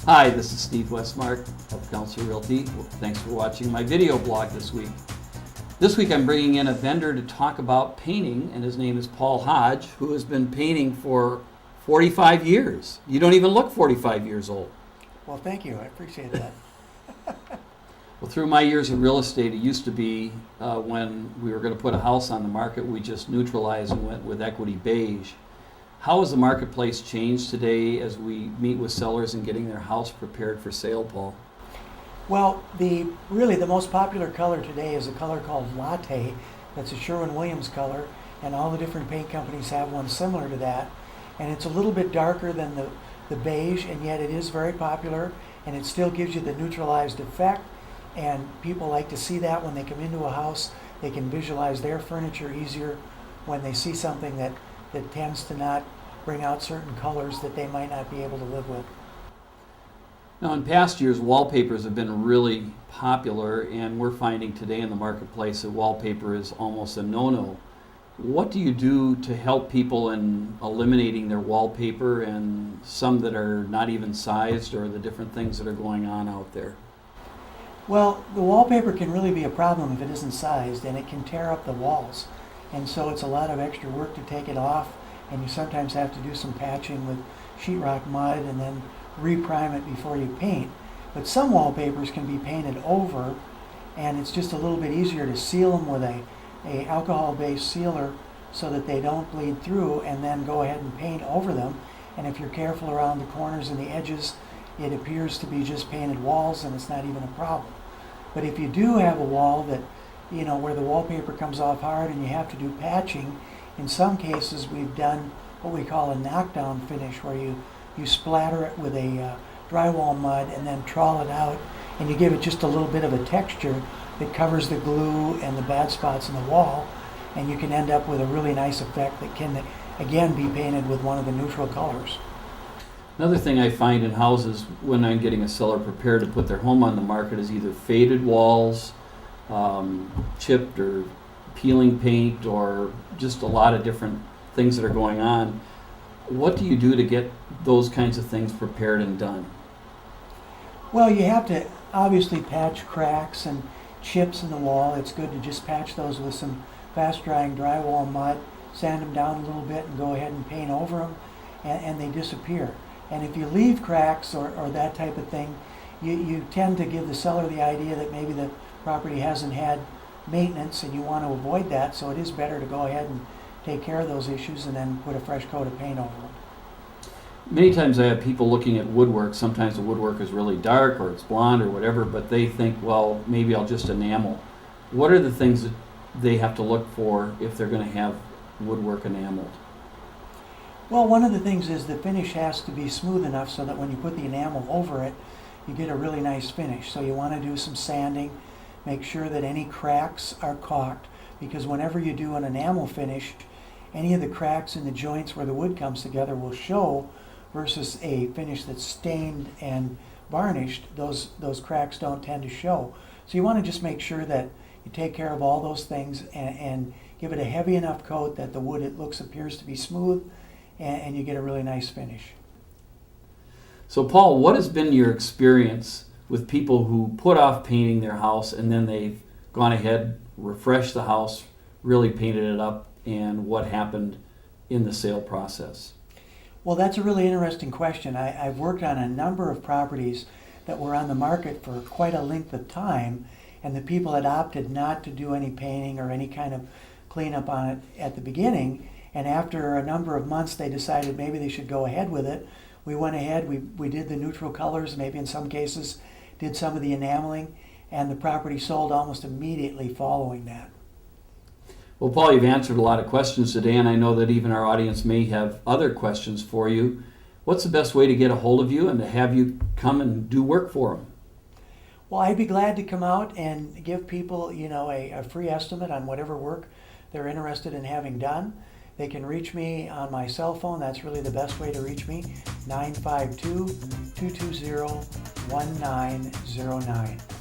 Hi, this is Steve Westmark of Council Realty. Thanks for watching my video blog this week. This week I'm bringing in a vendor to talk about painting, and his name is Paul Hodge, who has been painting for 45 years. You don't even look 45 years old. Well, thank you. I appreciate that. Well, through my years in real estate, it used to be when we were going to put a house on the market, we just neutralized and went with equity beige. How has the marketplace changed today as we meet with sellers and getting their house prepared for sale, Paul? Well, really the most popular color today is a color called latte. That's a Sherwin-Williams color, and all the different paint companies have one similar to that. And it's a little bit darker than the beige, and yet it is very popular, and it still gives you the neutralized effect. And people like to see that when they come into a house. They can visualize their furniture easier when they see something that tends to not bring out certain colors that they might not be able to live with. Now, in past years, wallpapers have been really popular, and we're finding today in the marketplace that wallpaper is almost a no-no. What do you do to help people in eliminating their wallpaper and some that are not even sized, or the different things that are going on out there? Well, the wallpaper can really be a problem if it isn't sized, and it can tear up the walls. And so it's a lot of extra work to take it off, and you sometimes have to do some patching with sheetrock mud and then reprime it before you paint. But some wallpapers can be painted over, and it's just a little bit easier to seal them with a alcohol-based sealer so that they don't bleed through, and then go ahead and paint over them. And if you're careful around the corners and the edges, it appears to be just painted walls, and it's not even a problem. But if you do have a wall that, where the wallpaper comes off hard and you have to do patching, in some cases we've done what we call a knockdown finish, where you splatter it with a drywall mud and then trowel it out, and you give it just a little bit of a texture that covers the glue and the bad spots in the wall, and you can end up with a really nice effect that can again be painted with one of the neutral colors. Another thing I find in houses when I'm getting a seller prepared to put their home on the market is either faded walls, chipped or peeling paint, or just a lot of different things that are going on. What do you do to get those kinds of things prepared and done? Well, you have to obviously patch cracks and chips in the wall. It's good to just patch those with some fast-drying drywall mud, sand them down a little bit, and go ahead and paint over them, and they disappear. And if you leave cracks or that type of thing, you tend to give the seller the idea that maybe the property hasn't had maintenance, and you want to avoid that, so it is better to go ahead and take care of those issues and then put a fresh coat of paint over them. Many times I have people looking at woodwork. Sometimes the woodwork is really dark or it's blonde or whatever, but they think, well, maybe I'll just enamel. What are the things that they have to look for if they're going to have woodwork enameled? Well, one of the things is the finish has to be smooth enough so that when you put the enamel over it, you get a really nice finish. So you want to do some sanding, make sure that any cracks are caulked, because whenever you do an enamel finish, any of the cracks in the joints where the wood comes together will show, versus a finish that's stained and varnished, those cracks don't tend to show. So you want to just make sure that you take care of all those things and give it a heavy enough coat that the wood appears to be smooth, and you get a really nice finish. So Paul, what has been your experience with people who put off painting their house and then they've gone ahead, refreshed the house, really painted it up, and what happened in the sale process? Well, that's a really interesting question. I've worked on a number of properties that were on the market for quite a length of time, and the people had opted not to do any painting or any kind of cleanup on it at the beginning. And after a number of months, they decided maybe they should go ahead with it. We went ahead, we did the neutral colors, maybe in some cases did some of the enameling, and the property sold almost immediately following that. Well, Paul, you've answered a lot of questions today, and I know that even our audience may have other questions for you. What's the best way to get a hold of you and to have you come and do work for them? Well, I'd be glad to come out and give people, a free estimate on whatever work they're interested in having done. They can reach me on my cell phone. That's really the best way to reach me, 952-220-1909.